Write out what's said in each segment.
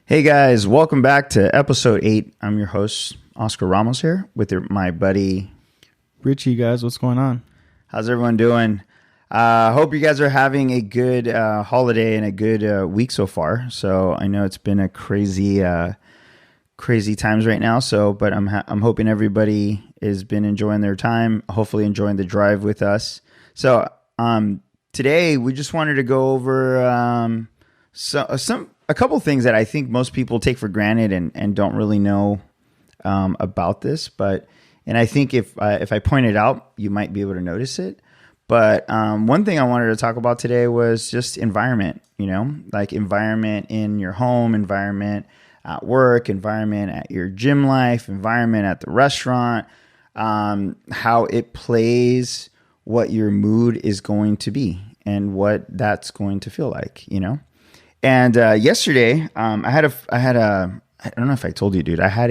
Hey guys, welcome back to episode 8. I'm your host, Oscar Ramos here with my buddy Richie. Guys, what's going on? How's everyone doing? Hope you guys are having a good holiday and a good week so far. So I know it's been a crazy times right now. But I'm hoping everybody has been enjoying their time, hopefully enjoying the drive with us. So today we just wanted to go over a couple things that I think most people take for granted and don't really know about this. And I think if I point it out, you might be able to notice it. But one thing I wanted to talk about today was just environment, like environment in your home, environment at work, environment at your gym life, environment at the restaurant, how it plays what your mood is going to be and what that's going to feel like, And yesterday, I had a I don't know if I told you, dude. I have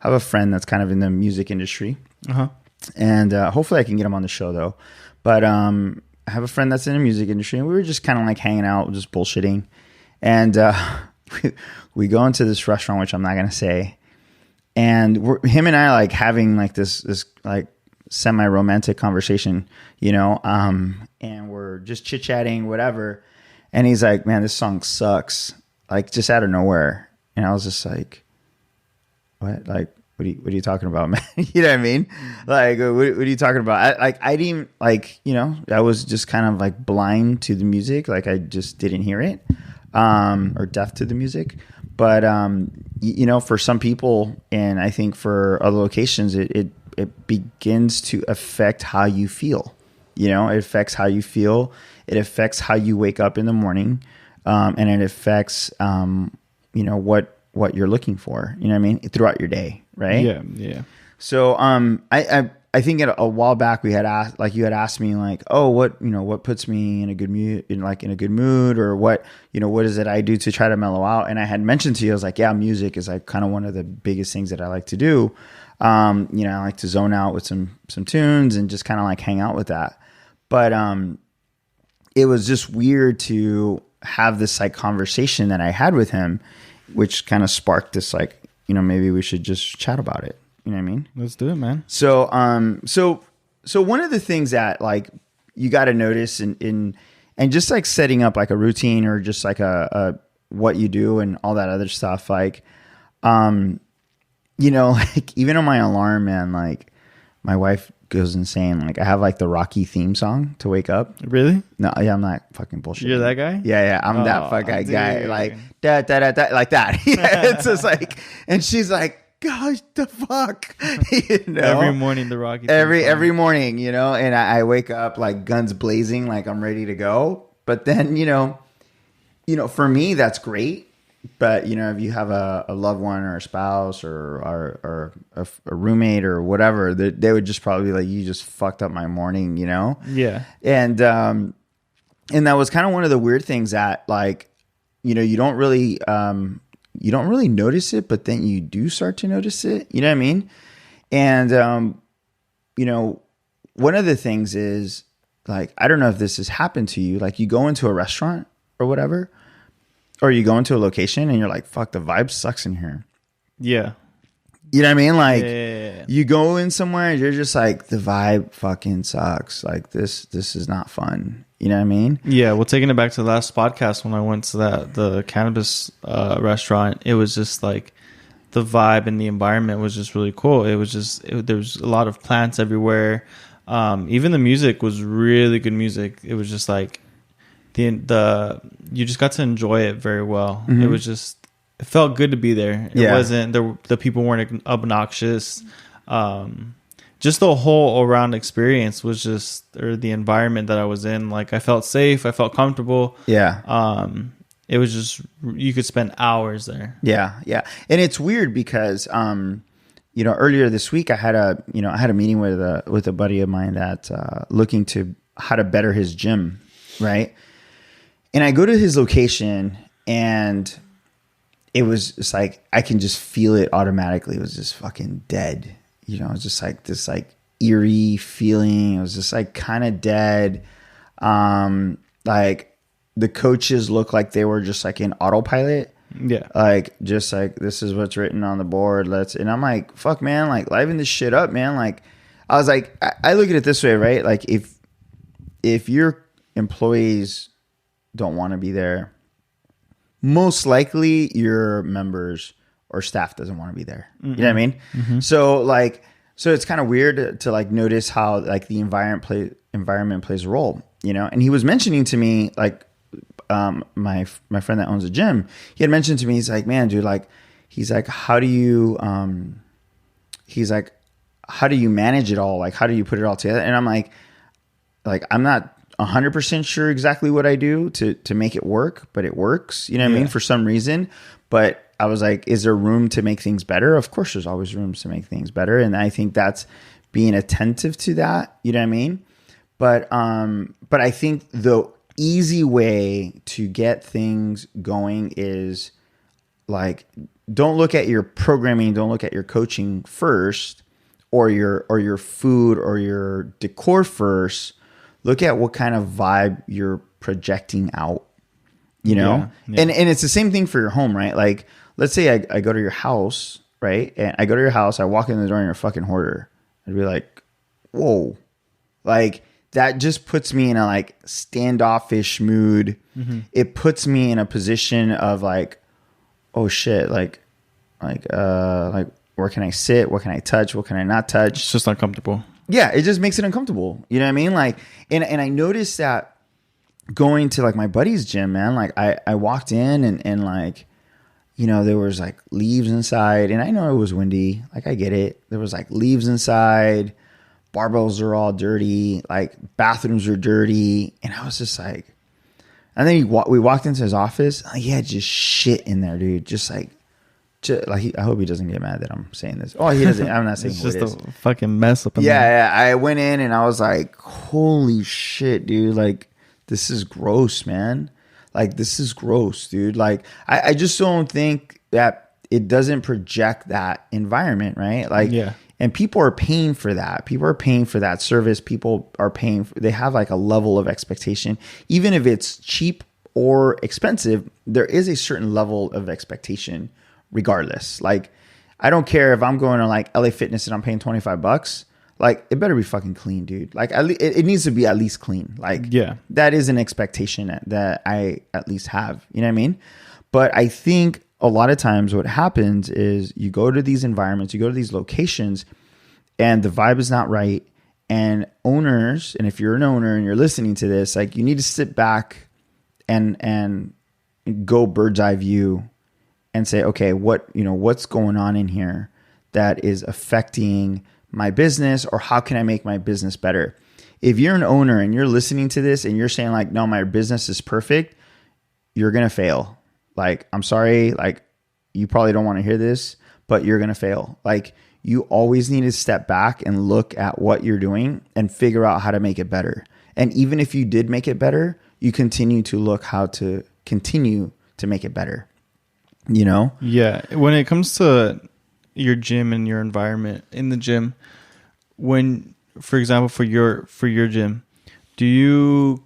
a friend that's kind of in the music industry, and hopefully I can get him on the show though. But I have a friend that's in the music industry, and we were just kind of like hanging out, just bullshitting, and we go into this restaurant, which I'm not gonna say, and him and I are like having like this like semi-romantic conversation, and we're just chit-chatting, whatever. And he's like, man, this song sucks. Like, just out of nowhere. And I was just like, what? Like, what are you talking about, man? You know what I mean? Like, what are you talking about? I didn't, like, I was just kind of like blind to the music. Like, I just didn't hear it, or deaf to the music. But, for some people, and I think for other locations, it begins to affect how you feel. It affects how you feel. It affects how you wake up in the morning, and it affects, what you're looking for. You know what I mean? Throughout your day, right? Yeah. So, I think a while back we had asked, like, you had asked me, like, oh, what puts me in a good mood, in a good mood, or what is it I do to try to mellow out? And I had mentioned to you, I was like, yeah, music is like kind of one of the biggest things that I like to do. I like to zone out with some tunes and just kind of like hang out with that. But it was just weird to have this like conversation that I had with him, which kind of sparked this like, maybe we should just chat about it. You know what I mean? Let's do it, man. So so one of the things that like you got to notice in just like setting up like a routine or just like a what you do and all that other stuff, like like even on my alarm, man, like my wife goes insane. Like I have like the Rocky theme song to wake up. Really? No, yeah, I'm not fucking bullshit. You're that guy? Yeah, I'm that fucking guy. Like da da da da, like that. Yeah, it's just like, and she's like, gosh, the fuck, Every morning the Rocky. Every morning, and I wake up like guns blazing, like I'm ready to go. But then, for me that's great. But if you have a loved one or a spouse or a roommate or whatever, they would just probably be like, you just fucked up my morning, Yeah. And that was kind of one of the weird things that like, you don't really notice it, but then you do start to notice it. You know what I mean? And one of the things is like, I don't know if this has happened to you. Like you go into a restaurant or whatever, or you go into a location and you're like, fuck, the vibe sucks in here. Yeah. You know what I mean? Like yeah. You go in somewhere and you're just like, the vibe fucking sucks. Like this is not fun. You know what I mean? Yeah. Well, taking it back to the last podcast when I went to the cannabis restaurant, it was just like the vibe and the environment was just really cool. It was just, there was a lot of plants everywhere. Even the music was really good music. It was just like, you just got to enjoy it very well. Mm-hmm. It felt good to be there. It wasn't the people weren't obnoxious. Just the whole around experience was the environment that I was in. Like I felt safe. I felt comfortable. Yeah. It was just, you could spend hours there. Yeah. Yeah. And it's weird because, earlier this week I had a meeting with a buddy of mine that, looking to how to better his gym. Right. And I go to his location and it was just like, I can just feel it automatically. It was just fucking dead. It was just like this like eerie feeling. It was just like kind of dead. Like the coaches looked like they were just like in autopilot. Yeah. Like, just like, this is what's written on the board. And I'm like, fuck, man, like, liven this shit up, man. Like, I was like, I look at it this way, right? Like, if your employees don't want to be there, most likely your members or staff doesn't want to be there. You know what I mean? So it's kind of weird to like notice how like the environment plays a role, you know? And he was mentioning to me, like, my friend that owns a gym, he had mentioned to me, he's like, man, dude, like, he's like, how do you manage it all? Like, how do you put it all together? And I'm like, I'm not 100% sure exactly what I do to make it work, but it works, you know what I mean? For some reason. But I was like, is there room to make things better? Of course, there's always rooms to make things better. And I think that's being attentive to that, you know what I mean? But I think the easy way to get things going is like, don't look at your programming, don't look at your coaching first, or your food or your decor first. Look at what kind of vibe you're projecting out, you know? Yeah. And it's the same thing for your home, right? Like, let's say I go to your house, right? And I go to your house, I walk in the door and you're a fucking hoarder. I'd be like, whoa. Like, that just puts me in a like standoffish mood. It puts me in a position of like, oh shit, like where can I sit? What can I touch? What can I not touch? It's just uncomfortable. Yeah, it just makes it uncomfortable. You know what I mean? Like, and I noticed that going to like my buddy's gym, man, like I walked in and like, you know, there was like leaves inside, and I know it was windy. Like, I get it. There was like leaves inside. Barbells are all dirty. Like, bathrooms are dirty. And I was just like, and then we walked into his office. He had just shit in there, dude. I hope he doesn't get mad that I'm saying this. Oh, he doesn't. I'm not saying it's what just it is. A fucking mess up in there. Yeah. I went in and I was like, holy shit, dude. Like, this is gross, man. Like, this is gross, dude. Like, I just don't think that it doesn't project that environment, right? Like, and people are paying for that. People are paying for that service. People are paying they have like a level of expectation. Even if it's cheap or expensive, there is a certain level of expectation regardless. Like, I don't care if I'm going to like LA Fitness and I'm paying $25. Like, it better be fucking clean, dude. Like, it needs to be at least clean. Like, that is an expectation that I at least have. You know what I mean? But I think a lot of times what happens is you go to these environments, you go to these locations, and the vibe is not right. And owners, and if you're an owner and you're listening to this, like, you need to sit back and go bird's eye view and say, okay, what's going on in here that is affecting my business, or how can I make my business better? If you're an owner and you're listening to this and you're saying like, no, my business is perfect, you're going to fail. Like, I'm sorry, like, you probably don't want to hear this, but you're going to fail. Like, you always need to step back and look at what you're doing and figure out how to make it better. And even if you did make it better, you continue to look how to continue to make it better. You know? Yeah. When it comes to your gym and your environment in the gym, when, for example, for your gym, do you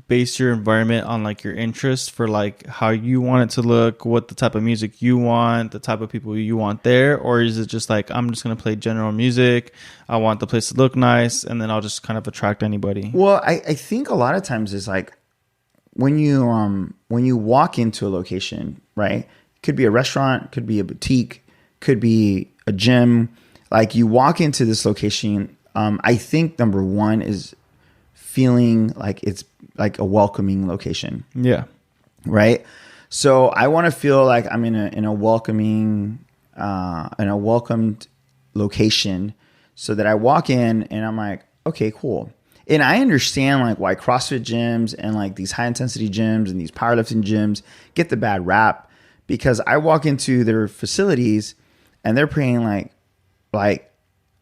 base your environment on like your interests for like how you want it to look, what the type of music you want, the type of people you want there? Or is it just like, I'm just going to play general music, I want the place to look nice, and then I'll just kind of attract anybody? Well, I think a lot of times it's like when you walk into a location, right? Could be a restaurant, could be a boutique, could be a gym. Like, you walk into this location, I think number one is feeling like it's like a welcoming location. Yeah. Right. So I want to feel like I'm in a welcoming, in a welcomed location, so that I walk in and I'm like, okay, cool. And I understand like why CrossFit gyms and like these high intensity gyms and these powerlifting gyms get the bad rap, because I walk into their facilities and they're playing like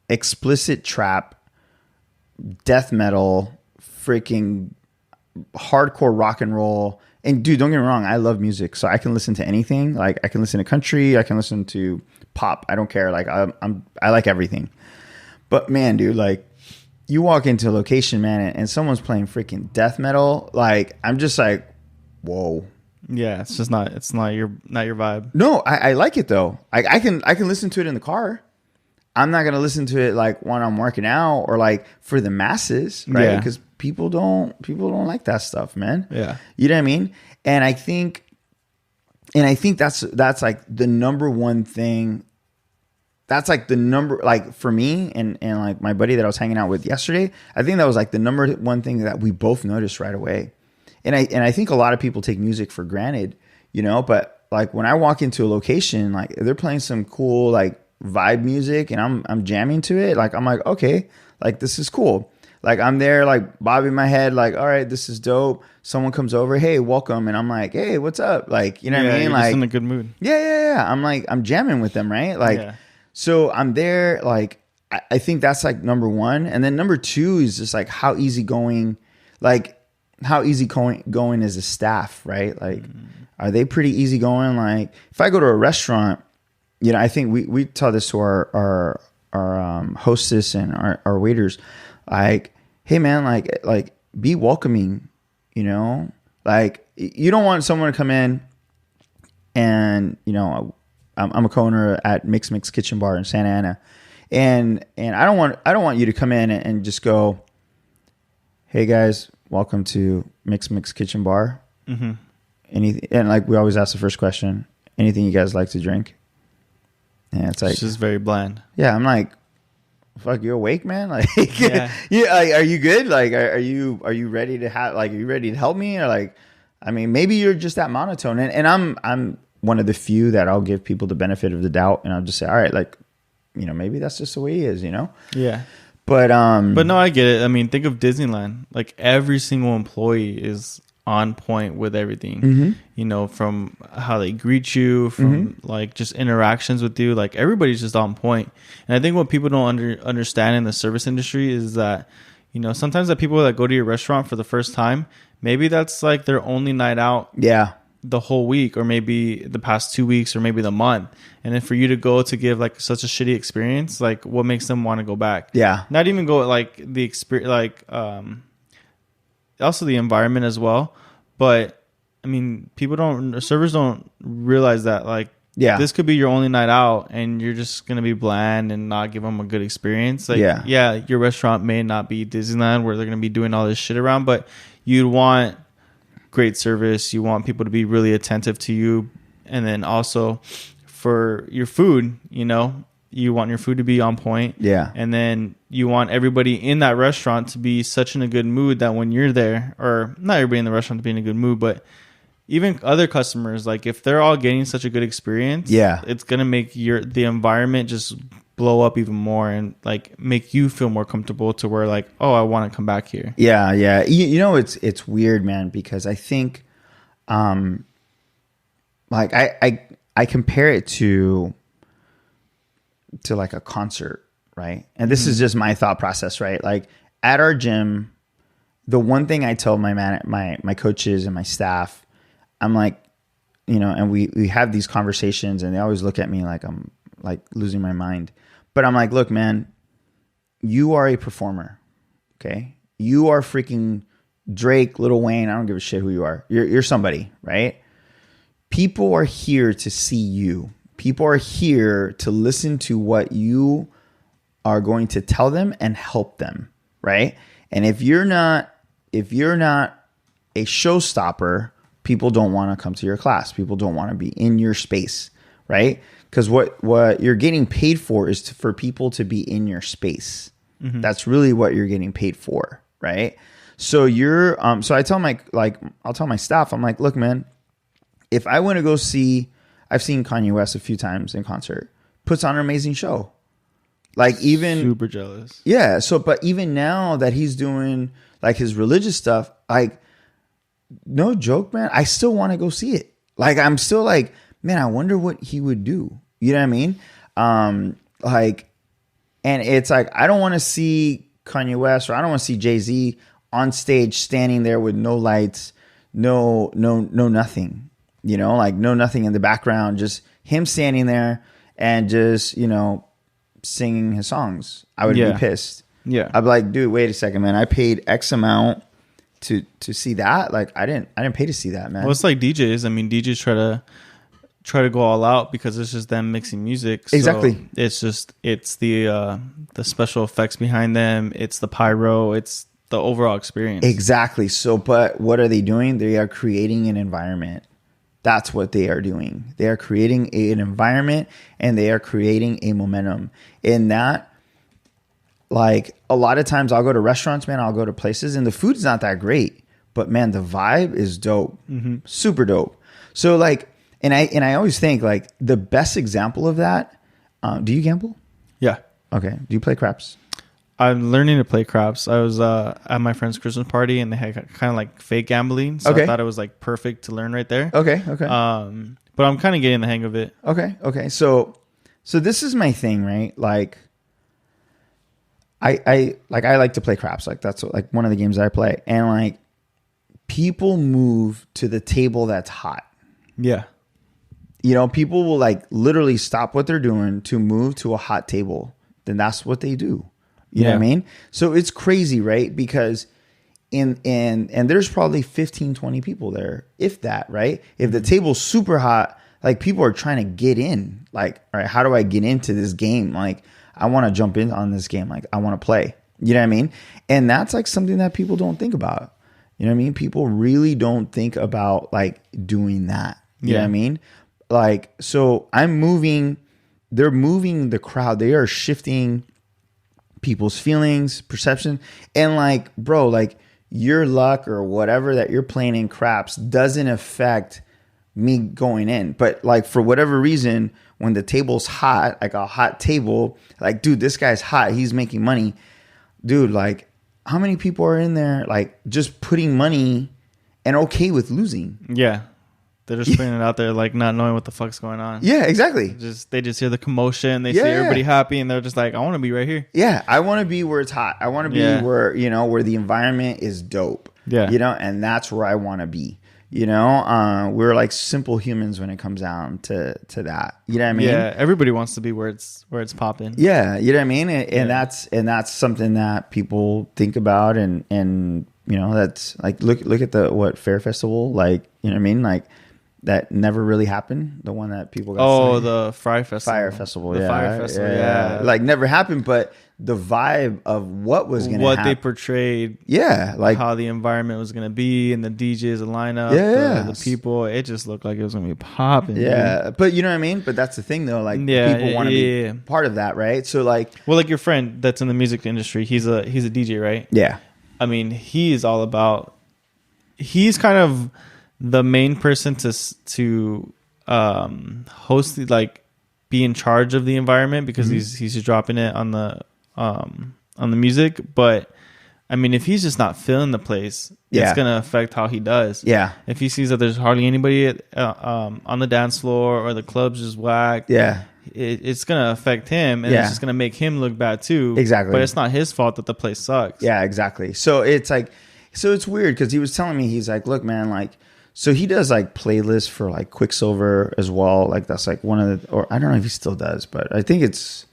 explicit trap, death metal, freaking hardcore rock and roll. And dude, don't get me wrong, I love music, so I can listen to anything. Like, I can listen to country, I can listen to pop. I don't care. Like, I like everything. But man, dude, like, you walk into a location, man, and someone's playing freaking death metal. Like, I'm just like, whoa. Yeah, it's not your vibe. No, I like it though. I can listen to it in the car. I'm not gonna listen to it like when I'm working out or like for the masses, right? Yeah. Because people don't like that stuff, man. Yeah. You know what I mean? And I think that's like the number one thing. That's like the number, like for me and like my buddy that I was hanging out with yesterday. I think that was like the number one thing that we both noticed right away. And I think a lot of people take music for granted, you know. But like when I walk into a location, like they're playing some cool like vibe music and I'm jamming to it, like I'm like, okay, like this is cool. Like I'm there like bobbing my head like, all right, this is dope. Someone comes over, hey, welcome, and I'm like, hey, what's up? Like, you know what I mean? You're Like just in a good mood. Yeah. I'm like, I'm jamming with them, right? Like so I'm there, like I think that's like number one. And then number two is just like how easygoing is the staff, right? Like are they pretty easygoing? Like if I go to a restaurant, you know, I think we tell this to our hostess and our waiters, like, hey man, like be welcoming, you know, like you don't want someone to come in and, you know, I'm a co-owner at Mix Kitchen Bar in Santa Ana, and I don't want you to come in and just go, hey guys, welcome to Mix Kitchen Bar. Mm-hmm. And like we always ask the first question, anything you guys like to drink? And it's like it's just very bland. Yeah, I'm like, fuck, you awake, man? Like, yeah, like, are you good? Like, are you ready to have? Like, are you ready to help me? Or like, I mean, maybe you're just that monotone. And I'm one of the few that I'll give people the benefit of the doubt, and I'll just say, all right, like, you know, maybe that's just the way he is, you know? Yeah. But no, I get it. I mean, think of Disneyland. Like every single employee is on point with everything. Mm-hmm. You know, from how they greet you, from like just interactions with you. Like everybody's just on point. And I think what people don't understand in the service industry is that, you know, sometimes the people that go to your restaurant for the first time, maybe that's like their only night out. Yeah. The whole week, or maybe the past 2 weeks, or maybe the month. And then for you to go to give like such a shitty experience, like what makes them want to go back? Yeah. Not even go like the experience, like also the environment as well. But I mean, servers don't realize that like, this could be your only night out and you're just going to be bland and not give them a good experience. Like, your restaurant may not be Disneyland where they're going to be doing all this shit around, but you'd want great service. You want people to be really attentive to you. And then also for your food, you know, you want your food to be on point. Yeah. And then you want everybody in that restaurant to be such in a good mood that when you're there, or not everybody in the restaurant to be in a good mood, but even other customers, like if they're all getting such a good experience, it's going to make the environment just blow up even more and like make you feel more comfortable to where like, oh, I want to come back here. Yeah. Yeah. You know, it's weird, man, because I think, like I compare it to like a concert, right? And this is just my thought process, right? Like at our gym, the one thing I tell my coaches and my staff, I'm like, you know, and we have these conversations and they always look at me like I'm like losing my mind. But I'm like, look, man, you are a performer, okay? You are freaking Drake, Lil Wayne. I don't give a shit who you are. You're somebody, right? People are here to see you. People are here to listen to what you are going to tell them and help them, right? And if you're not a showstopper, people don't want to come to your class. People don't want to be in your space, right? Because what you're getting paid for is for people to be in your space. Mm-hmm. That's really what you're getting paid for, right? So so I tell I'll tell my staff, I'm like, look, man, if I want to go see, I've seen Kanye West a few times in concert, puts on an amazing show. Like even super jealous. Yeah. So, but even now that he's doing like his religious stuff, like no joke, man, I still want to go see it. Like I'm still like, man, I wonder what he would do. You know what I mean? Like, and it's like, I don't want to see Kanye West or I don't want to see Jay-Z on stage standing there with no lights, no nothing, you know, like no nothing in the background, just him standing there and just, you know, singing his songs. I would be pissed. Yeah. I'd be like, dude, wait a second, man. I paid X amount to see that. Like I didn't pay to see that, man. Well, it's like DJs. I mean, DJs try to go all out because it's just them mixing music. So Exactly. it's the special effects behind them. It's the pyro. It's the overall experience. Exactly. So, but what are they doing? They are creating an environment. That's what they are doing. They are creating an environment and they are creating a momentum. In that, like a lot of times I'll go to restaurants, man, I'll go to places and the food's not that great, but man, the vibe is dope. Super dope. So like, and I always think like the best example of that, do you gamble? Yeah. Okay. Do you play craps? I'm learning to play craps. I was at my friend's Christmas party and they had kind of like fake gambling. So Okay. I thought it was like perfect to learn right there. Okay. But I'm kind of getting the hang of it. Okay. So this is my thing, right? Like I like to play craps. Like that's like one of the games that I play. And like people move to the table that's hot. Yeah. You know, people will like literally stop what they're doing to move to a hot table. Then that's what they do. You know what I mean? So it's crazy, right? Because and there's probably 15, 20 people there, if that, right? If the table's super hot, like people are trying to get in. Like, all right, how do I get into this game? Like, I want to jump in on this game. Like, I want to play. You know what I mean? And that's like something that people don't think about. You know what I mean? People really don't think about like doing that. You know what I mean? Like, so they're moving the crowd. They are shifting people's feelings, perception. And like, bro, like your luck or whatever that you're playing in craps doesn't affect me going in. But like for whatever reason, when the table's hot, like a hot table, like, dude, this guy's hot. He's making money. Dude, like how many people are in there like just putting money and okay with losing? Yeah. They're just putting it out there, like not knowing what the fuck's going on. Yeah, exactly. They just hear the commotion. They see everybody happy, and they're just like, "I want to be right here." Yeah, I want to be where it's hot. I want to be where where the environment is dope. Yeah, and that's where I want to be. We're like simple humans when it comes down to that. You know what I mean? Yeah, everybody wants to be where it's popping. Yeah, you know what I mean? And that's something that people think about, and that's like look at the Fair Festival, like you know what I mean, like. That never really happened. The one that people got. Oh, the Fire Festival. Fire Festival. The Fire Festival. Yeah. Like never happened, but the vibe of what was going to happen. What they portrayed. Yeah. Like how the environment was going to be and the DJs, the lineup, the people. It just looked like it was going to be popping. Yeah. Dude. But you know what I mean? But that's the thing though. Like people want to be part of that, right? So like. Well, like your friend that's in the music industry, he's a DJ, right? Yeah. I mean, he's kind of the main person to host, like be in charge of the environment because he's just dropping it on the music. But I mean, if he's just not feeling the place, it's gonna affect how he does. Yeah. If he sees that there's hardly anybody on the dance floor or the club's just whack, it's gonna affect him, and it's just gonna make him look bad too. Exactly. But it's not his fault that the place sucks. Yeah, exactly. So it's like, it's weird because he was telling me, he's like, look, man, like. So he does like playlists for like Quicksilver as well. Like that's like one of the, or I don't know if he still does, but I think it's,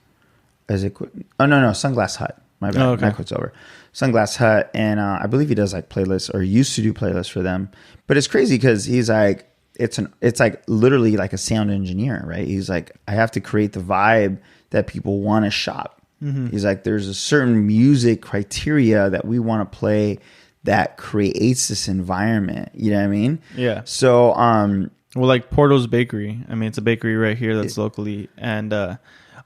oh no, Sunglass Hut. My bad, not Quicksilver. Sunglass Hut. And I believe he does like playlists or used to do playlists for them. But it's crazy because he's like, it's like literally like a sound engineer, right? He's like, I have to create the vibe that people want to shop. He's like, there's a certain music criteria that we want to play that creates this environment. You know what I mean? Yeah. So, well, like Porto's Bakery. I mean, it's a bakery right here that's locally, and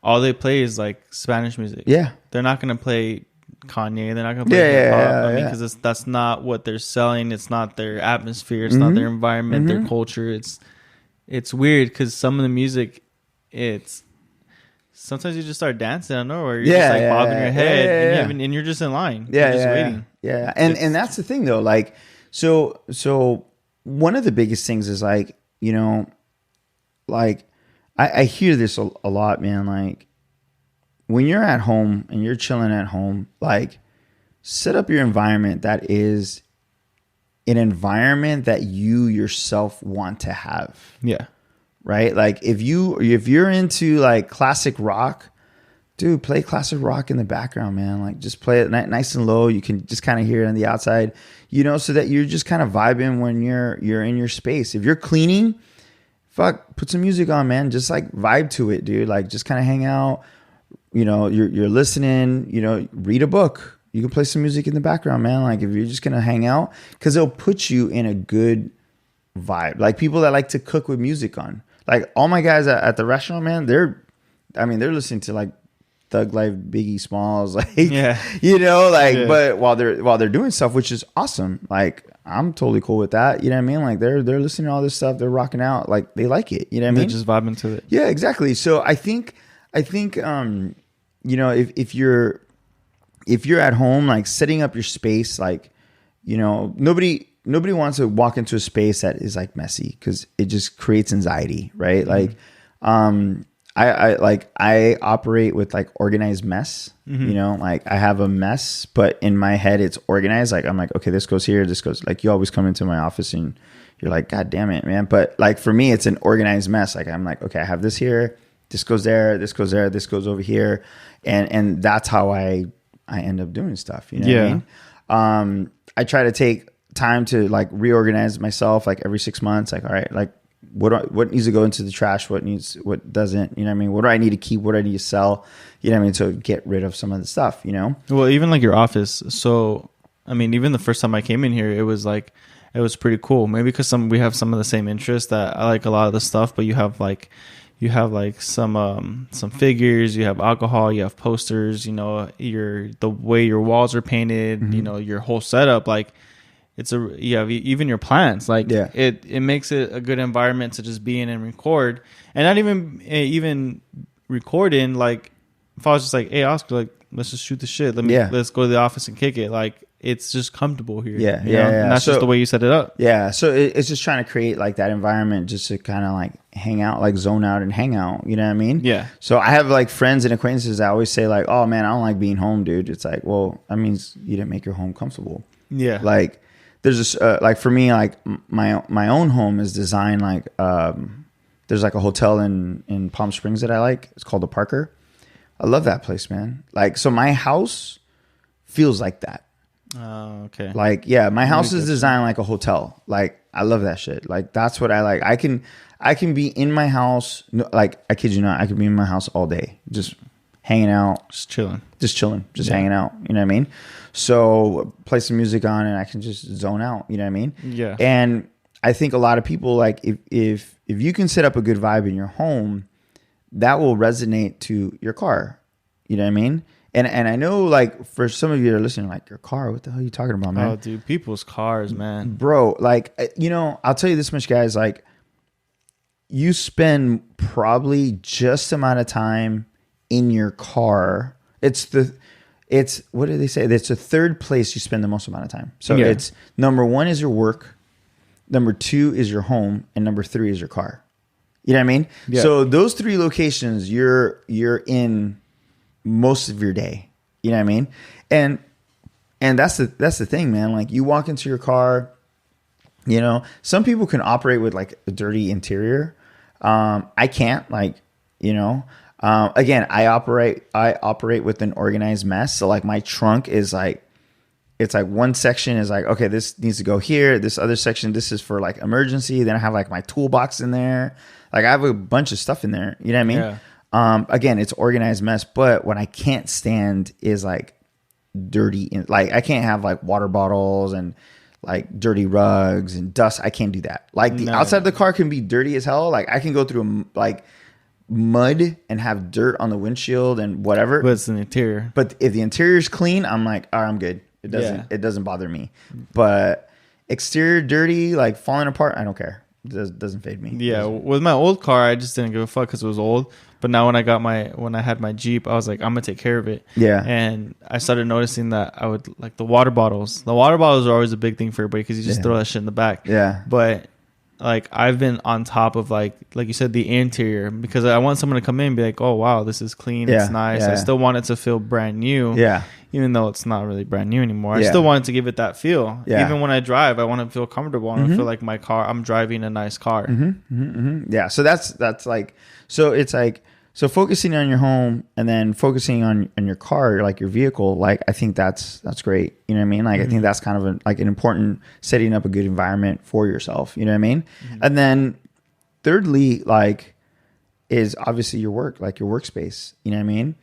all they play is like Spanish music. Yeah. They're not gonna play Kanye. They're not gonna play hip hop. I mean, because that's not what they're selling. It's not their atmosphere. It's not their environment. Their culture. It's weird because some of the music, sometimes you just start dancing out of nowhere. You're just like bobbing your head, and you're just in line. You're just waiting. Yeah, and that's the thing though. Like, so one of the biggest things is like, like I hear this a lot, man. Like when you're at home and you're chilling at home, like set up your environment that is an environment that you yourself want to have. Yeah. Right? Like if you're into like classic rock, dude, play classic rock in the background, man. Like just play it nice and low. You can just kind of hear it on the outside, you know, so that you're just kind of vibing when you're in your space. If you're cleaning, put some music on, man. Just like vibe to it, dude. Like just kind of hang out. You know, you're listening, you know, read a book. You can play some music in the background, man. Like if you're just going to hang out, because it'll put you in a good vibe. Like people that like to cook with music on. Like all my guys at the restaurant, man, they're listening to like Thug Life, Biggie Smalls, like, you know, like, but while they're doing stuff, which is awesome. Like I'm totally cool with that. You know what I mean? Like they're listening to all this stuff. They're rocking out. Like they like it. You know what I mean? They're just vibing to it. Yeah, exactly. So I think, you know, if you're at home, like setting up your space, like, you know, nobody wants to walk into a space that is like messy because it just creates anxiety, right? Mm-hmm. Like, I operate with like organized mess, mm-hmm. you know, like I have a mess, but in my head it's organized. Like I'm like, okay, this goes here, this goes, like you always come into my office and you're like, God damn it, man. But like for me, it's an organized mess. Like I'm like, okay, I have this here, this goes there, this goes there, this goes over here. And that's how I end up doing stuff. You know what I mean? I try to take time to like reorganize myself like every 6 months. Like, all right, like what needs to go into the trash? What doesn't, you know what I mean? What do I need to keep? What do I need to sell? You know what I mean? So get rid of some of the stuff, you know? Well, even like your office. So, I mean, even the first time I came in here, it was pretty cool. Maybe because we have some of the same interests that I like a lot of the stuff, but you have like some figures, you have alcohol, you have posters, you know, the way your walls are painted, mm-hmm. you know, your whole setup, like you have even your plants, like it makes it a good environment to just be in and record, and not even record in. Like if I was just like, hey Oscar, like let's just shoot the shit, let's go to the office and kick it, like it's just comfortable here. Yeah. And that's just the way you set it up. Yeah. So it's just trying to create like that environment just to kind of like hang out, like zone out and hang out. You know what I mean? Yeah. So I have like friends and acquaintances that always say like, oh man, I don't like being home, dude. It's like, well, that means you didn't make your home comfortable. Yeah. Like there's this, like for me, like my own home is designed like, there's like a hotel in Palm Springs that I like. It's called the Parker. I love that place, man. Like, so my house feels like that. Oh, okay. Like, yeah, my house is designed like a hotel. Like, I love that shit. Like, that's what I like. I can be in my house. No, like, I kid you not, I could be in my house all day, just hanging out, just chilling, just hanging out. You know what I mean? So play some music on, and I can just zone out. You know what I mean? Yeah. And I think a lot of people, like, if you can set up a good vibe in your home, that will resonate to your car. You know what I mean? And I know, like, for some of you that are listening, like, your car, what the hell are you talking about, man? Oh, dude, people's cars, man. Bro, like, you know, I'll tell you this much, guys. Like, you spend probably just amount of time in your car. It's what do they say? It's the third place you spend the most amount of time. So it's number 1 is your work, number 2 is your home, and number 3 is your car. You know what I mean? Yeah. So those 3 locations you're in most of your day. You know what I mean? And that's the thing, man. Like, you walk into your car, you know, some people can operate with like a dirty interior. I can't, like, you know, again, I operate with an organized mess. So like my trunk is like, it's like one section is like, okay, this needs to go here. This other section, this is for like emergency. Then I have like my toolbox in there. Like I have a bunch of stuff in there. You know what I mean? Yeah. Again, it's organized mess, but what I can't stand is like dirty, like I can't have like water bottles and like dirty rugs and dust. I can't do that. Like the outside of the car can be dirty as hell. Like I can go through like mud and have dirt on the windshield and whatever. But it's the interior. But if the interior is clean, I'm like, all right, I'm good. It doesn't bother me. But exterior dirty, like falling apart, I don't care. It doesn't fade me. Yeah, with my old car, I just didn't give a fuck because it was old. But now when I had my Jeep, I was like, I'm gonna take care of it. Yeah. And I started noticing that I would like the water bottles. The water bottles are always a big thing for everybody because you just throw that shit in the back. Yeah. But like I've been on top of like you said, the interior, because I want someone to come in and be like, oh wow, this is clean, it's nice. I still want it to feel brand new. Yeah. Even though it's not really brand new anymore. I still wanted to give it that feel. Yeah. Even when I drive, I want to feel comfortable. I want to feel like my car, I'm driving a nice car. Yeah. So that's like, so it's like, So focusing on your home and then focusing on your car, like your vehicle, like I think that's great. You know what I mean? Like I think that's kind of an important setting up a good environment for yourself. You know what I mean? And then thirdly, like is obviously your work, like your workspace. You know what I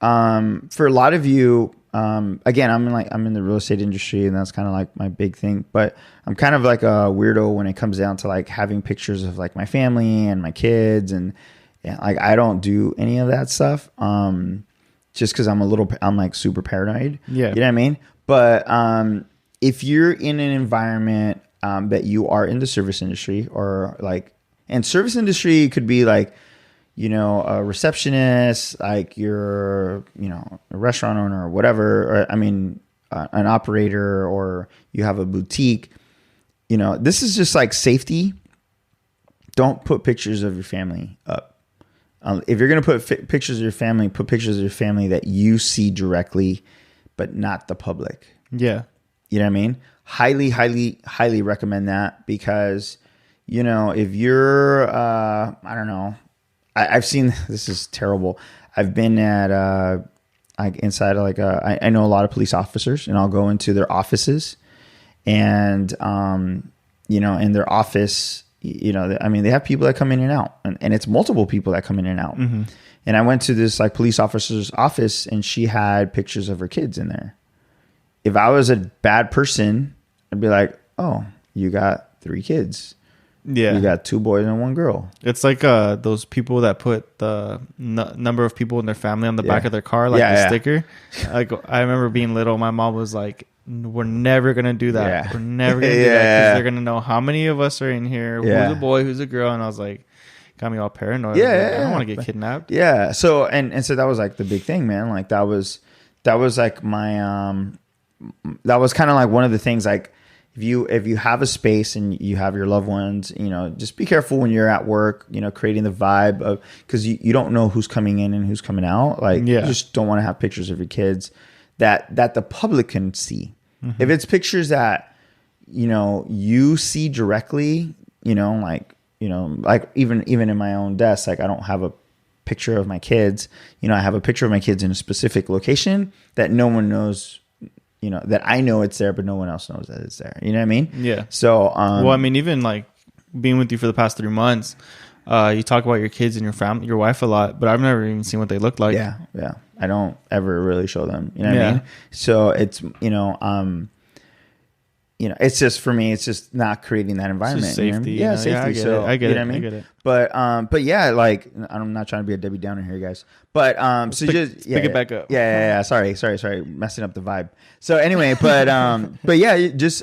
mean? For a lot of you, again, I'm in the real estate industry and that's kind of like my big thing, but I'm kind of like a weirdo when it comes down to like having pictures of like my family and my kids and like I don't do any of that stuff. Just cause I'm like super paranoid. Yeah. You know what I mean? But, if you're in an environment, that you are in the service industry or like, and service industry could be like, you know, a receptionist, like you're, you know, a restaurant owner or whatever, or an operator, or you have a boutique, you know, this is just like safety. Don't put pictures of your family up. If you're going to put pictures of your family, put pictures of your family that you see directly, but not the public. Yeah. You know what I mean? Highly, highly, highly recommend that because, you know, if you're, I don't know, I've seen, this is terrible. I've been at, like inside of like, I know a lot of police officers and I'll go into their offices and, you know, in their office, you know, I mean, they have people that come in and out and it's multiple people that come in and out. And I went to this like police officer's office and she had pictures of her kids in there. If I was a bad person, I'd be like, oh, you got 3 kids. Yeah. You got 2 boys and 1 girl. It's like those people that put the number of people in their family on the back of their car, like the sticker. Like I remember being little, my mom was like, we're never going to do that. Yeah. We're never going to do that because they're going to know how many of us are in here, who's a boy, who's a girl. And I was like, got me all paranoid. Yeah, like, I don't want to get kidnapped. Yeah. So, and so that was like the big thing, man. Like that was like my, that was kind of like one of the things, like if you have a space and you have your loved ones, you know, just be careful when you're at work, you know, creating the vibe of, cause you don't know who's coming in and who's coming out. Like you just don't want to have pictures of your kids that the public can see. If it's pictures that, you know, you see directly, you know, like even in my own desk, like I don't have a picture of my kids, you know, I have a picture of my kids in a specific location that no one knows, you know, that I know it's there, but no one else knows that it's there. You know what I mean? Yeah. So, well, I mean, even like being with you for the past 3 months, you talk about your kids and your family, your wife a lot, but I've never even seen what they look like. Yeah. Yeah. I don't ever really show them, you know what I mean? So it's, you know, it's just, for me, it's just not creating that environment. It's just safety. You know? Yeah, safety. I get it. I get it. I mean? I get it. But yeah, like I'm not trying to be a Debbie Downer here, guys. But so just pick it back up. Yeah. Sorry, messing up the vibe. So anyway, but yeah, just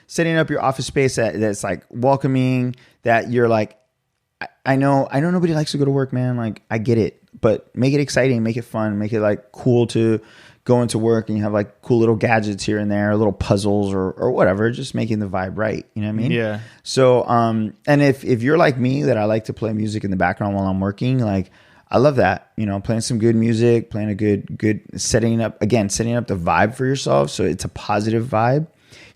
setting up your office space that's like welcoming. That you're like, I know nobody likes to go to work, man. Like I get it, but make it exciting, make it fun, make it like cool to go into work, and you have like cool little gadgets here and there, little puzzles or whatever, just making the vibe right. You know what I mean? Yeah. So, and if you're like me, that I like to play music in the background while I'm working, like I love that, you know, playing some good music, playing a good, setting up the vibe for yourself. So it's a positive vibe.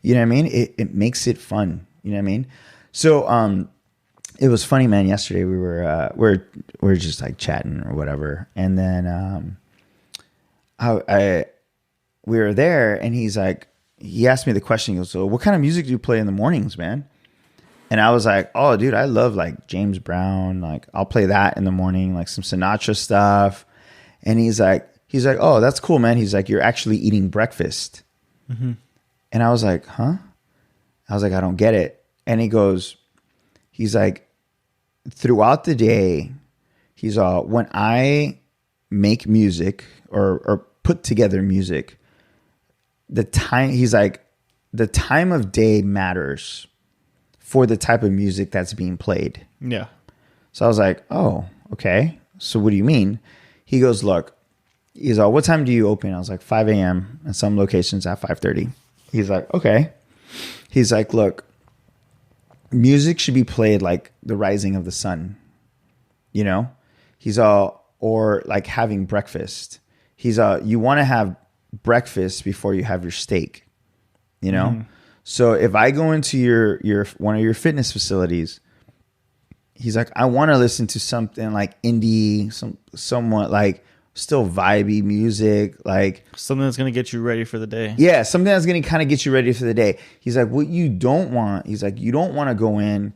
You know what I mean? It makes it fun. You know what I mean? So, it was funny, man. Yesterday we were just like chatting or whatever. And then, we were there and he asked me the question. He goes, so what kind of music do you play in the mornings, man? And I was like, oh dude, I love like James Brown. Like I'll play that in the morning, like some Sinatra stuff. And he's like, oh, that's cool, man. He's like, you're actually eating breakfast. Mm-hmm. And I was like, huh? I was like, I don't get it. And he's like, throughout the day, when I make music or put together music, the time of day matters for the type of music that's being played. Yeah. So I was like, oh, okay. So what do you mean? He goes, look, what time do you open? I was like, 5 a.m. and some locations at 5:30. He's like, okay. He's like, look, music should be played like the rising of the sun, you know? Or like having breakfast. You want to have breakfast before you have your steak, you know? Mm. So if I go into your one of your fitness facilities he's like, I want to listen to something like indie, somewhat like still vibey music, like something that's going to get you ready for the day. Yeah, something that's going to kind of get you ready for the day. He's like, what you don't want, he's like, you don't want to go in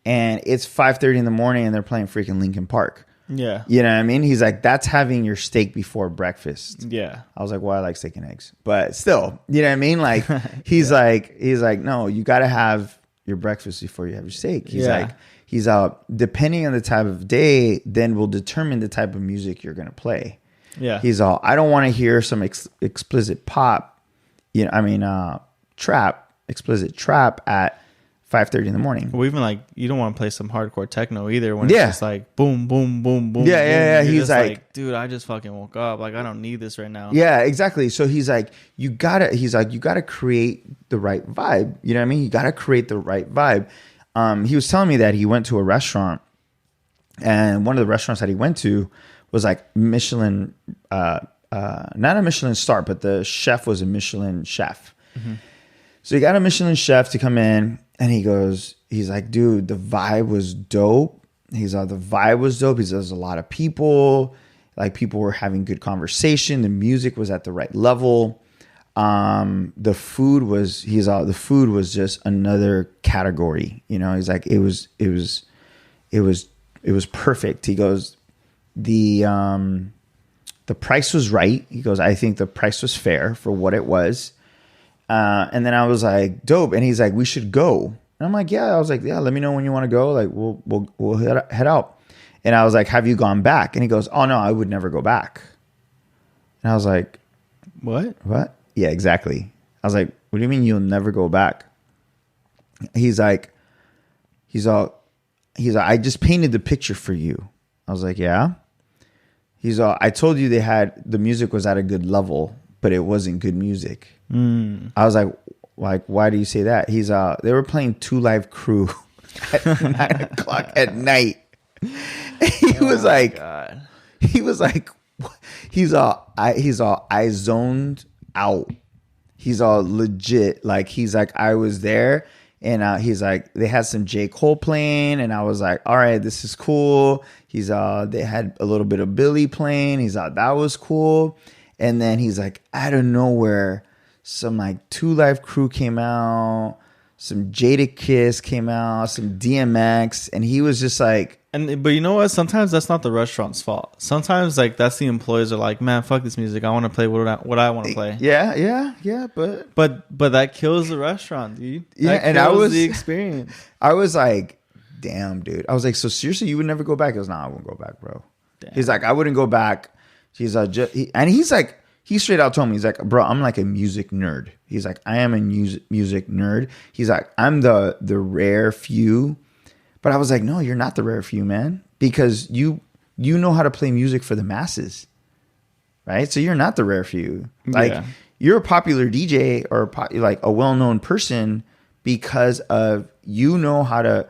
and it's 5:30 in the morning and they're playing freaking Linkin Park. Yeah. You know what I mean? He's like, that's having your steak before breakfast. Yeah. I was like, well, I like steak and eggs. But still, you know what I mean? Like, he's like, no, you got to have your breakfast before you have your steak. He's out, depending on the type of day, then will determine the type of music you're going to play. Yeah. He's all, I don't want to hear some explicit pop, explicit trap at 5:30 in the morning. Well, even like, you don't want to play some hardcore techno either when it's just like boom, boom, boom, boom. Yeah. You're he's like, dude, I just fucking woke up. Like, I don't need this right now. Yeah, exactly. So he's like, you gotta create the right vibe. You know what I mean? You gotta create the right vibe. He was telling me that he went to a restaurant, and one of the restaurants that he went to was like Michelin, not a Michelin star, but the chef was a Michelin chef. Mm-hmm. So he got a Michelin chef to come in, and he's like, dude, the vibe was dope. He's like, the vibe was dope. He says, there's a lot of people, like people were having good conversation. The music was at the right level. The food was just another category. You know, he's like, it was perfect. He goes, the price was right. He goes, I think the price was fair for what it was. And then I was like, dope. And he's like, we should go. And I'm like, yeah. I was like, yeah, let me know when you want to go. Like, we'll head out. And I was like, have you gone back? And he goes, oh no, I would never go back. And I was like, What? Yeah, exactly. I was like, what do you mean you'll never go back? He's like, I just painted the picture for you. I was like, yeah. He's all, I told you the music was at a good level, but it wasn't good music. I was like, why do you say that? He's they were playing Two Live Crew at 9:00 at night. He was like, I zoned out. He's all legit. Like, he's like, I was there, and he's like, they had some J. Cole playing, and I was like, all right, this is cool. He's they had a little bit of Billy playing. He's that was cool. And then he's like, out of nowhere, some like Two Live Crew came out, some Jadakiss came out, some DMX, and he was just like, but you know what? Sometimes that's not the restaurant's fault. Sometimes like that's the employees are like, man, fuck this music. I want to play what I want to play. Yeah. But that kills the restaurant, dude. Yeah, that and I was the experience. I was like, damn, dude. I was like, so seriously, you would never go back? He goes, nah, I won't go back, bro. Damn. He's like, I wouldn't go back. He's he's like, he straight out told me, he's like, bro, I'm like a music nerd. He's like, I am a music nerd. He's like, I'm the rare few. But I was like, no, you're not the rare few, man, because you know how to play music for the masses, right? So you're not the rare few. Like, you're a popular DJ or like a well-known person because of you know how to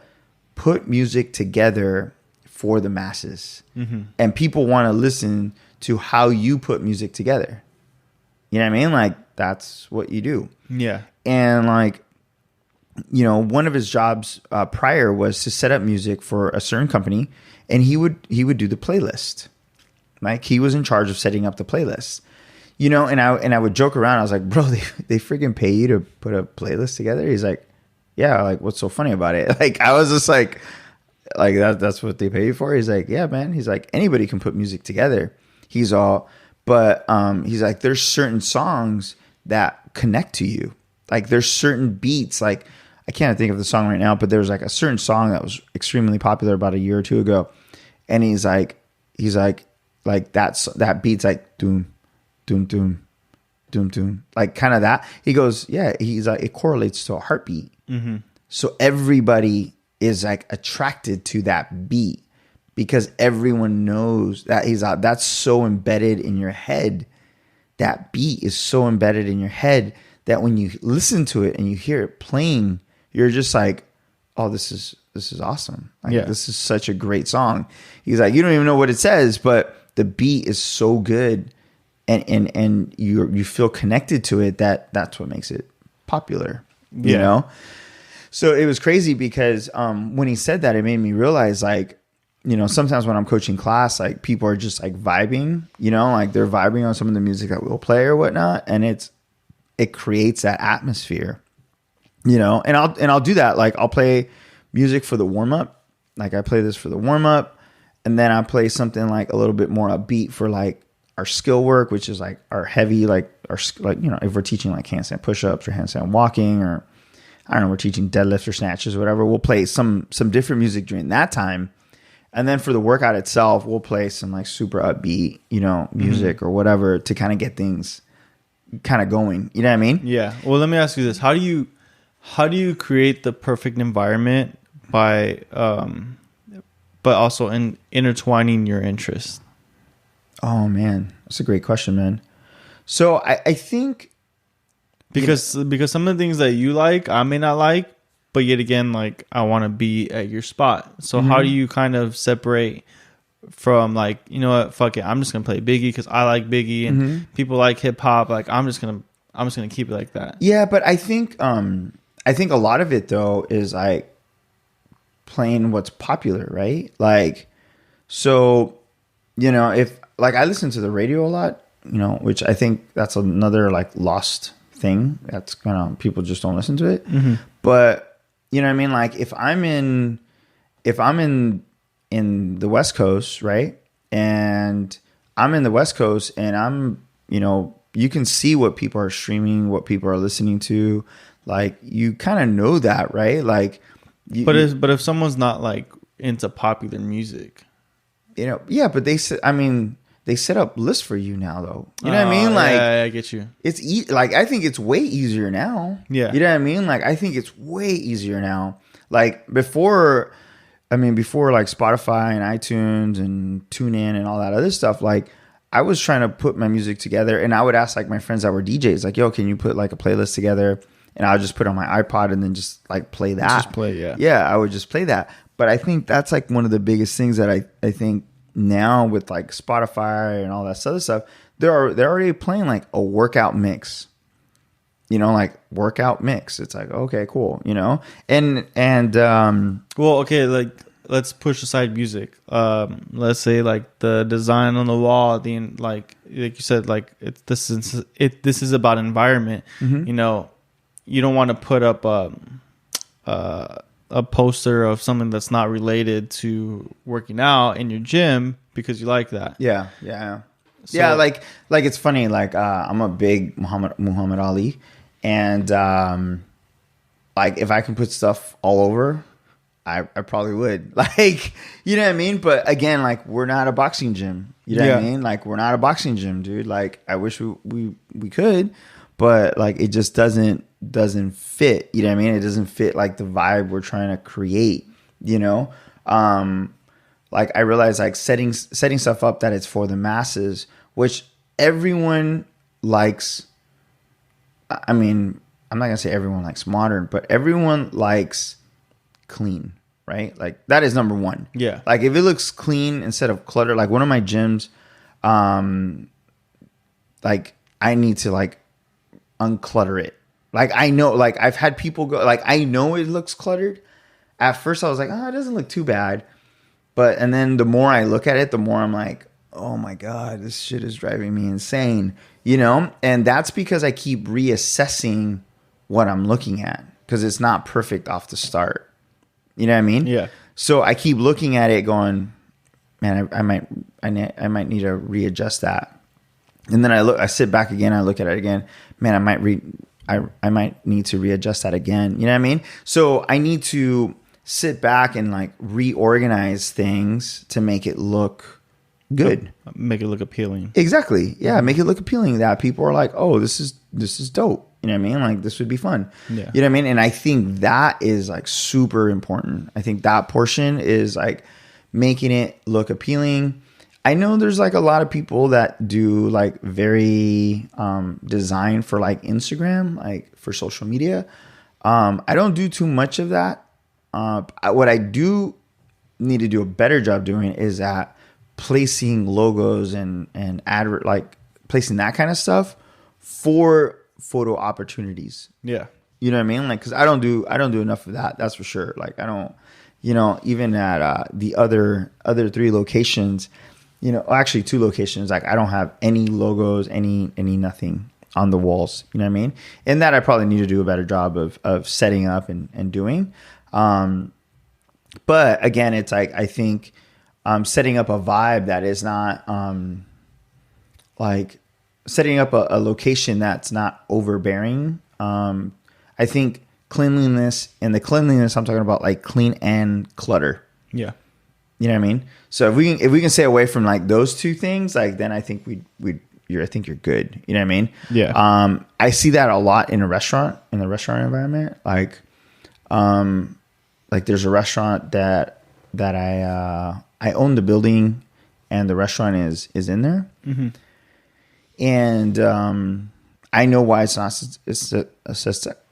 put music together for the masses, and people want to listen to how you put music together. You know what I mean? Like, that's what you do. Yeah. And like, you know, one of his jobs prior was to set up music for a certain company, and he would do the playlist. Like, he was in charge of setting up the playlist. You know, and I would joke around. I was like, bro, they freaking pay you to put a playlist together? He's like, yeah, like, what's so funny about it? Like, I was just like that's what they pay you for? He's like, yeah, man. He's like, anybody can put music together. He's all, but he's like, there's certain songs that connect to you. Like, there's certain beats. Like, I can't think of the song right now, but there was like a certain song that was extremely popular about a year or two ago. And he's like that beat's like doom, doom, doom, doom, doom. Like, kind of that. He goes, yeah, he's like, it correlates to a heartbeat. Mm-hmm. So everybody is like attracted to that beat because everyone knows that that's so embedded in your head. That beat is so embedded in your head that when you listen to it and you hear it playing, you're just like, oh, this is awesome. Like, this is such a great song. He's like, you don't even know what it says, but the beat is so good and you feel connected to it that's what makes it popular, you know? So it was crazy because when he said that, it made me realize, like, sometimes when I'm coaching class, like, people are just like vibing, like they're vibing on some of the music that we'll play or whatnot, and it creates that atmosphere, and I'll do that. Like, I'll play music for the warm up, like I play this for the warm up, and then I play something like a little bit more upbeat for like our skill work, which is like our heavy, like if we're teaching like handstand push-ups or handstand walking, or I don't know, we're teaching deadlifts or snatches or whatever, we'll play some different music during that time. And then for the workout itself, we'll play some like super upbeat, music or whatever to kind of get things kind of going. You know what I mean? Yeah. Well, let me ask you this. How do you create the perfect environment by, but also intertwining your interests? Oh man, that's a great question, man. So I think because some of the things that you like, I may not like, but yet again, like, I want to be at your spot. So how do you kind of separate from, like, you know what, fuck it, I'm just gonna play Biggie because I like Biggie, and people like hip hop. Like, I'm just gonna keep it like that. Yeah, but I think a lot of it though is like playing what's popular, right? Like, so if like I listen to the radio a lot, which I think that's another like lost thing. That's kind of, people just don't listen to it. But you know what I mean? Like, if I'm in the West Coast, right? And I'm in the West Coast, and I'm, you can see what people are streaming, what people are listening to. Like, you kind of know that, right? Like, but if someone's not like into popular music, yeah, but they set up lists for you now, though. You know what I mean? Like, yeah, I get you. It's like, I think it's way easier now. Yeah. You know what I mean? Like, I think it's way easier now. Like, before like Spotify and iTunes and TuneIn and all that other stuff, like, I was trying to put my music together, and I would ask like my friends that were DJs, like, yo, can you put like a playlist together? And I would just put it on my iPod and then just like play that. Just play, yeah. Yeah, I would just play that. But I think that's like one of the biggest things that I think now with like Spotify and all that other stuff, they're already playing like a workout mix, like workout mix. It's like, okay, cool, and well, okay, like, let's push aside music. Let's say like the design on the wall, like you said, like this is about environment. You don't want to put up a poster of something that's not related to working out in your gym because you like that. Yeah. So, yeah, like it's funny. Like, I'm a big Muhammad Ali, and like, if I can put stuff all over, I probably would. Like, you know what I mean? But again, like, we're not a boxing gym. You know what I mean? Like, we're not a boxing gym, dude. Like, I wish we could, but like, it just doesn't fit. You know what I mean? It doesn't fit like the vibe we're trying to create. Like, I realize like setting stuff up that it's for the masses, which everyone likes. I mean, I'm not gonna say everyone likes modern, but everyone likes clean, right? Like, that is number one. Yeah. Like, if it looks clean instead of clutter, like one of my gyms, like, I need to like unclutter it. Like, I know, like, I've had people go, like, I know it looks cluttered. At first I was like, oh, it doesn't look too bad. And then the more I look at it, the more I'm like, oh my God, this shit is driving me insane, And that's because I keep reassessing what I'm looking at, because it's not perfect off the start. You know what I mean? Yeah. So I keep looking at it going, man, I might need to readjust that. And then I sit back again, I look at it again, man, I might need to readjust that again. You know what I mean? So I need to sit back and like reorganize things to make it look good. Make it look appealing. Exactly. Yeah. Make it look appealing that people are like, oh, this is dope. You know what I mean? Like, this would be fun. Yeah. You know what I mean? And I think that is like super important. I think that portion is like making it look appealing. I know there's like a lot of people that do like very design for like Instagram, like for social media. I don't do too much of that. What I do need to do a better job doing is at placing logos and placing that kind of stuff for photo opportunities. Yeah. You know what I mean? Like, cause I don't do enough of that. That's for sure. Like I don't, even at the other 3 locations, actually 2 locations, like I don't have any logos, any nothing on the walls. You know what I mean? And that I probably need to do a better job of setting up and doing. But again, it's like, I think, setting up a vibe that is not, like setting up a location that's not overbearing. I think cleanliness, and the cleanliness I'm talking about, like clean and clutter. Yeah. You know what I mean? So if we can stay away from like those 2 things, like then I think I think you're good. You know what I mean? Yeah. I see that a lot in the restaurant environment. Like there's a restaurant that I own the building, and the restaurant is in there. Mm-hmm. And I know why it's not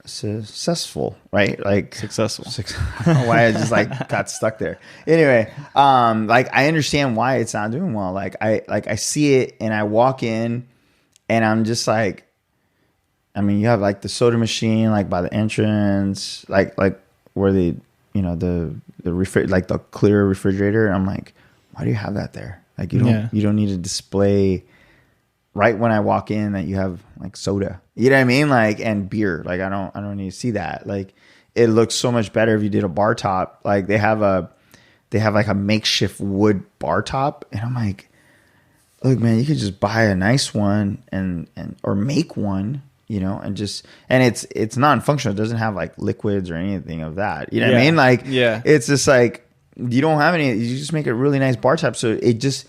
successful, right? Like Successful. I don't know why I just like got stuck there. Anyway, like I understand why it's not doing well. Like I see it, and I walk in, and I'm just like, I mean, you have like the soda machine like by the entrance, like where the like the clear refrigerator. And I'm like, why do you have that there? Like you don't need to display right when I walk in that you have like soda, you know what I mean? Like, and beer. Like I don't need to see that. Like it looks so much better if you did a bar top. Like they have like a makeshift wood bar top. And I'm like, look, man, you could just buy a nice one or make one, and it's non-functional. It doesn't have like liquids or anything of that. You know what I mean? Like, it's just like, you don't have any, you just make a really nice bar top. So it just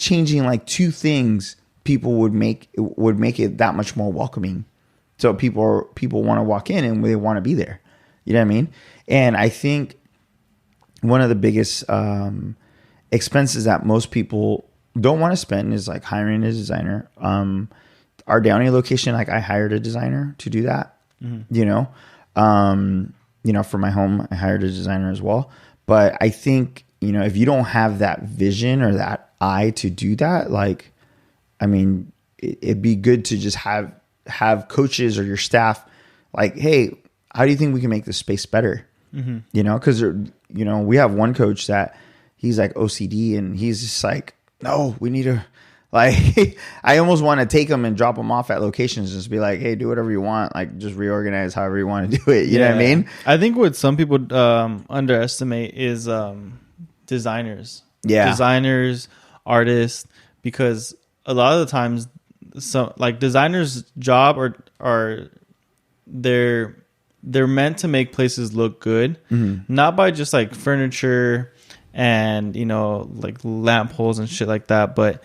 changing like 2 things, people would make it that much more welcoming. So people want to walk in and they want to be there. You know what I mean? And I think one of the biggest expenses that most people don't want to spend is like hiring a designer. Our Downey location, like I hired a designer to do that. Mm-hmm. For my home, I hired a designer as well. But I think, if you don't have that vision or that eye to do that, like, I mean, it'd be good to just have coaches or your staff like, hey, how do you think we can make this space better? Mm-hmm. Because, we have one coach that he's like OCD, and he's just like, no, we need to, like, I almost want to take him and drop him off at locations and just be like, hey, do whatever you want. Like, just reorganize however you want to do it. You know what I mean? I think what some people underestimate is designers. Yeah. Designers, artists, because a lot of the times, some like designers' job are they're meant to make places look good, mm-hmm. not by just like furniture and like lamp holes and shit like that, but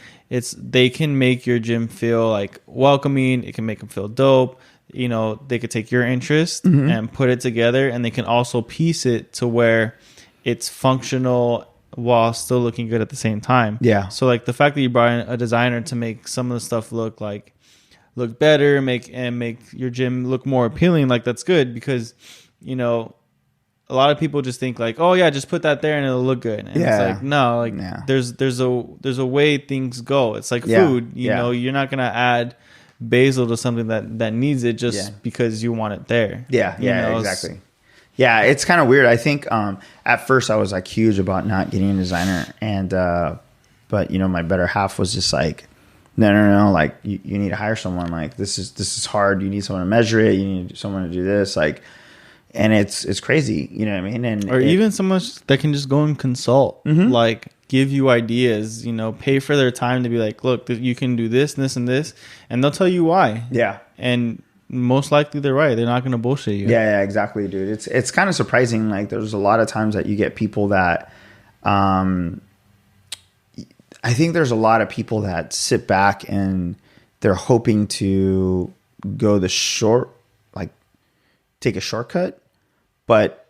they can make your gym feel like welcoming. It can make them feel dope. They could take your interest mm-hmm. and put it together, and they can also piece it to where it's functional while still looking good at the same time. Yeah. So like the fact that you brought in a designer to make some of the stuff look better, make your gym look more appealing, like that's good, because a lot of people just think like, oh yeah, just put that there and it'll look good. And it's like, no, like there's a way things go. It's like food, you know, you're not gonna add basil to something that needs it just because you want it there. Exactly. Yeah, it's kind of weird. I think at first I was like huge about not getting a designer, and but my better half was just like, no, like you need to hire someone. Like this is hard. You need someone to measure it. You need someone to do this. Like, and it's crazy. You know what I mean? Or even someone that can just go and consult, mm-hmm. like give you ideas. Pay for their time to be like, look, you can do this and this and this, and they'll tell you why. Yeah, and most likely they're right. They're not going to bullshit you. Yeah, exactly, dude. It's kind of surprising. Like there's a lot of times that you get people that, I think there's a lot of people that sit back and they're hoping to go the short, like take a shortcut. But,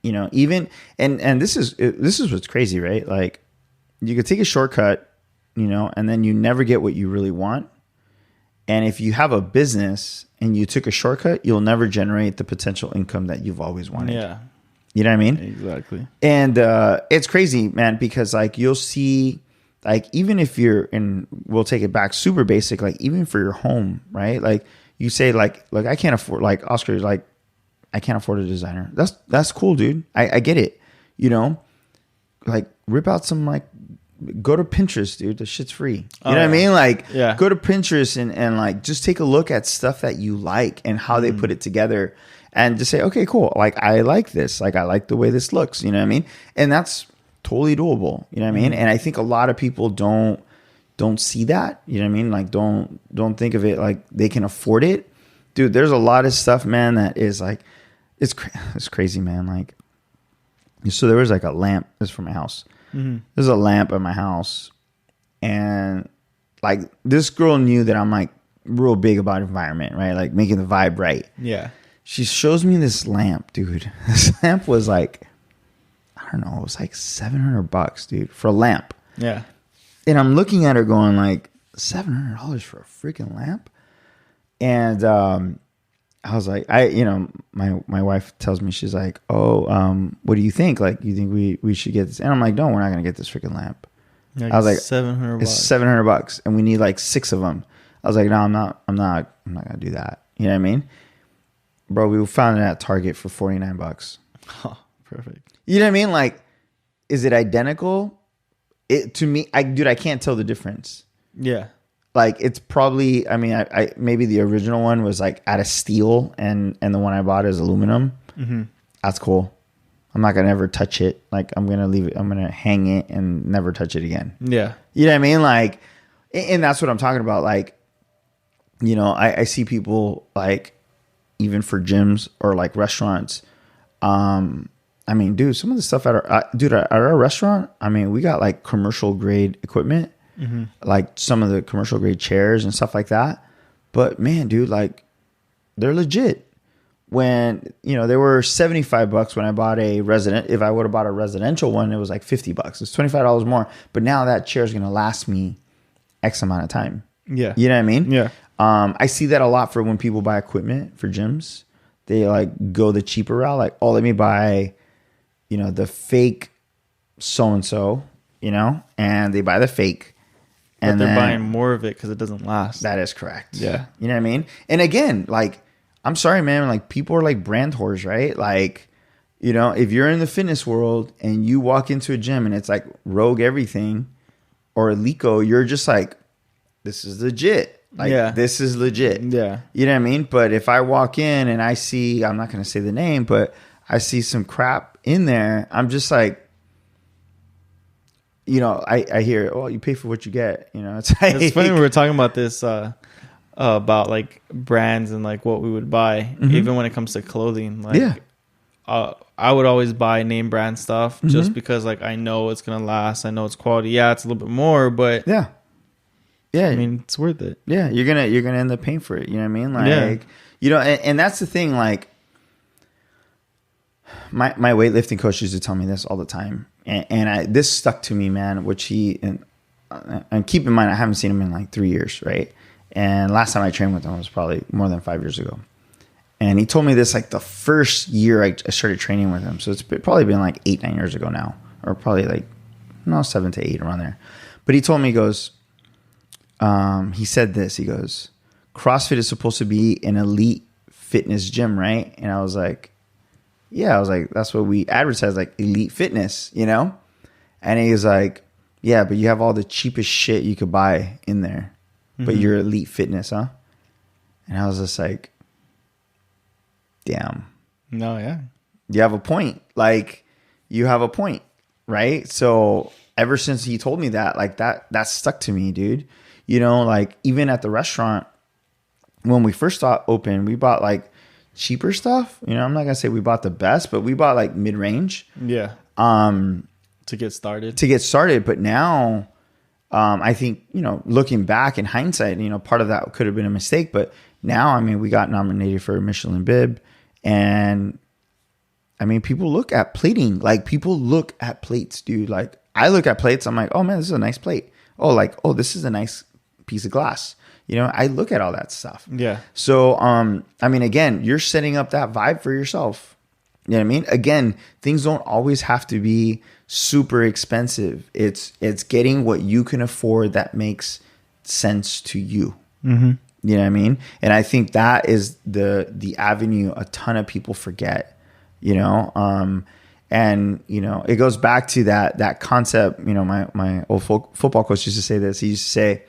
even, and this is what's crazy, right? Like you could take a shortcut, and then you never get what you really want. And if you have a business and you took a shortcut, you'll never generate the potential income that you've always wanted. Yeah. You know what I mean? Exactly. And it's crazy, man, because like you'll see, like even if you're in, we'll take it back super basic, like even for your home, right? Like you say like I can't afford, like Oscar, like I can't afford a designer. That's cool, dude. I get it. You know, like rip out some like, go to Pinterest, dude. The shit's free. You know what I mean? Like, go to Pinterest and like just take a look at stuff that you like and how they put it together, and just say, okay, cool. Like, I like this. Like, I like the way this looks. You know what I mean? And that's totally doable. You know what I mean? And I think a lot of people don't see that. You know what I mean? Like, don't think of it like they can afford it, dude. There's a lot of stuff, man, that is like, it's crazy, man. Like, so there was like a lamp. This is for my house. There's a lamp at my house, and like this girl knew that I'm like real big about environment, right? Like making the vibe right. Yeah. She shows me this lamp, dude. This lamp was like, I don't know, it was like $700, dude, for a lamp. Yeah. And I'm looking at her going like, $700 for a freaking lamp? And I was like, my wife tells me, she's like, oh, what do you think? Like, you think we should get this? And I'm like, no, we're not going to get this freaking lamp. Like, I was like, $700. It's $700 and we need like 6 of them. I was like, no, I'm not going to do that. You know what I mean? Bro, we found it at Target for $49. Oh, perfect. You know what I mean? Like, is it identical? To me, I can't tell the difference. Yeah. Like, it's probably, I mean, I maybe the original one was like out of steel and the one I bought is aluminum. That's cool. I'm not going to ever touch it. Like, I'm going to leave it. I'm going to hang it and never touch it again. Yeah. You know what I mean? Like, and that's what I'm talking about. Like, you know, I see people like, even for gyms or like restaurants. I mean, dude, some of the stuff at our restaurant, I mean, we got like commercial grade equipment. Like some of the commercial grade chairs and stuff like that. But man, dude, like they're legit. When, you know, they were $75 when I bought a resident. If I would have bought a residential one, it was like $50. It's $25 more. But now that chair is going to last me X amount of time. Yeah. You know what I mean? Yeah. I see that a lot for when people buy equipment for gyms. They like go the cheaper route. Like, oh, let me buy, you know, the fake so-and-so, you know, and they buy the fake. But they're buying more of it because it doesn't last. That is correct. Yeah. You know what I mean? And again, like, I'm sorry, man. Like, people are like brand whores, right? Like, you know, if you're in the fitness world and you walk into a gym and it's like Rogue Everything or Lico, you're just like, this is legit. Like, this is legit. Yeah. You know what I mean? But if I walk in and I see, I'm not going to say the name, but I see some crap in there, I'm just like, you know, I hear, oh, you pay for what you get. You know, it's like, it's funny we were talking about this about like brands and like what we would buy, even when it comes to clothing. Like, I would always buy name brand stuff just because like I know it's gonna last. I know it's quality. Yeah, it's a little bit more, but yeah, I mean, it's worth it. Yeah, you're gonna end up paying for it. You know what I mean? Like, you know, and that's the thing. Like, my weightlifting coach used to tell me this all the time. And this stuck to me, man, which and keep in mind, I haven't seen him in like 3 years, right? And last time I trained with him was probably more than 5 years ago. And he told me this like the first year I started training with him. So it's probably been like 8-9 years ago now, or probably like, 7 to 8 around there. But he told me, he goes, he said this, he goes, CrossFit is supposed to be an elite fitness gym, right? And I was like, yeah, I was like, that's what we advertise, like elite fitness, you know? And he was like, yeah, but you have all the cheapest shit you could buy in there, but you're elite fitness, huh? And I was just like, damn. No, yeah. You have a point. Like, you have a point, right? So ever since he told me that, like that stuck to me, dude. You know, like even at the restaurant, when we first opened, we bought like cheaper stuff. You know, I'm not gonna say we bought the best, but we bought like mid-range. Yeah. To get started. But now, I think, you know, looking back in hindsight, you know, part of that could have been a mistake. But now, I mean, we got nominated for a Michelin bib, and I mean, people look at plating. Like, people look at plates, dude. Like, I look at plates. I'm like, oh man, this is a nice plate. Oh, this is a nice piece of glass. You know, I look at all that stuff. Yeah. So, I mean, again, you're setting up that vibe for yourself. You know what I mean? Again, things don't always have to be super expensive. It's getting what you can afford that makes sense to you. You You know what I mean? And I think that is the avenue a ton of people forget, you know? And, you know, it goes back to that concept. You know, my old football coach used to say this. He used to say,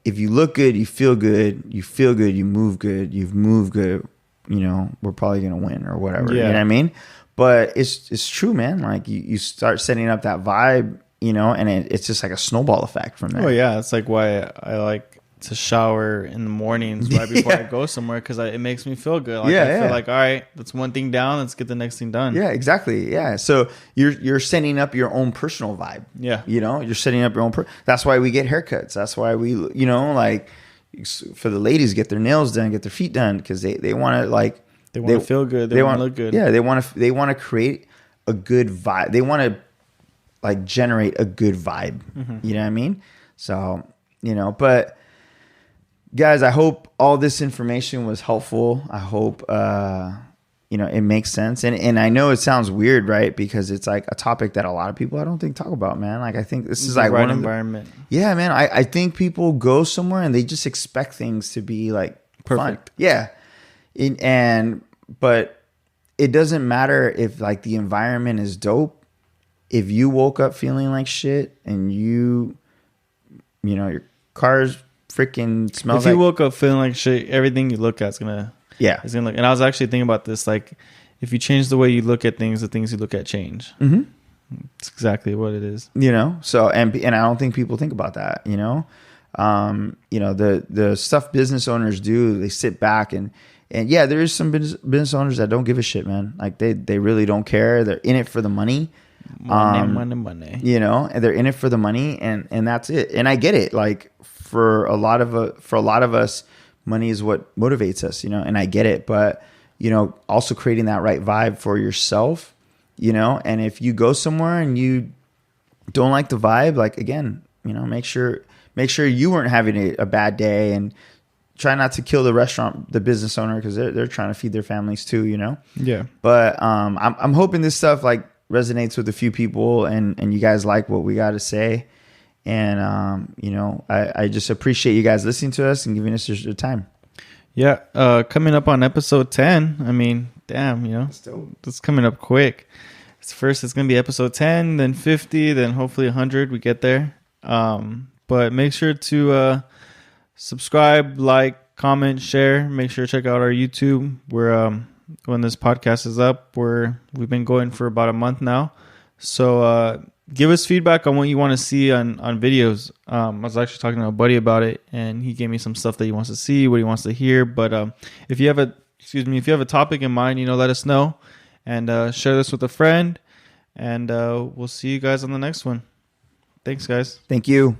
if you look good, you feel good, you move good, you've moved good, you know, we're probably going to win or whatever. Yeah. You know what I mean? But it's true, man. Like you start setting up that vibe, you know, and it's just like a snowball effect from there. Oh yeah. It's like why I like to shower in the mornings right before I go somewhere, because it makes me feel good. Like I feel like, all right, that's one thing down, let's get the next thing done. Yeah, exactly. Yeah. So you're setting up your own personal vibe. Yeah. You know, you're setting up your own. That's why we get haircuts. That's why we, you know, like for the ladies, get their nails done, get their feet done, because they want to like they want to feel good. They want to look good. Yeah, they want to create a good vibe. They want to like generate a good vibe. Mm-hmm. You know what I mean? So, you know, but guys, I hope all this information was helpful. I hope you know, it makes sense. And I know it sounds weird, right? Because it's like a topic that a lot of people I don't think talk about, man. Like I think this is like right one environment. Yeah, man. I think people go somewhere and they just expect things to be like perfect. Fun. Yeah. But it doesn't matter if like the environment is dope. If you woke up feeling like shit and you know, your car's freaking smells. If you woke up feeling like shit, everything you look at is gonna look. And I was actually thinking about this, like if you change the way you look at things, the things you look at change. Mm-hmm. It's exactly what it is. You know, so and I don't think people think about that. You know, the stuff business owners do, they sit back and yeah, there is some business owners that don't give a shit, man. Like they really don't care. They're in it for the money. Money. You know, and they're in it for the money, and that's it. And I get it. Like for a lot of us, money is what motivates us, you know, and I get it. But, you know, also creating that right vibe for yourself, you know, and if you go somewhere and you don't like the vibe, like again, you know, make sure you weren't having a bad day, and try not to kill the business owner, because they're trying to feed their families too, you know? Yeah. But I'm hoping this stuff like resonates with a few people, and you guys like what we got to say. And, you know, I just appreciate you guys listening to us and giving us your time. Yeah. Coming up on episode 10. I mean, damn, you know, it's coming up quick. It's going to be episode 10, then 50, then hopefully 100. We get there. But make sure to subscribe, like, comment, share. Make sure to check out our YouTube. We're when this podcast is up, we've been going for about a month now. So give us feedback on what you want to see on videos. I was actually talking to a buddy about it, and he gave me some stuff that he wants to see, what he wants to hear. But if you have a topic in mind, you know, let us know, and share this with a friend. And we'll see you guys on the next one. Thanks, guys. Thank you.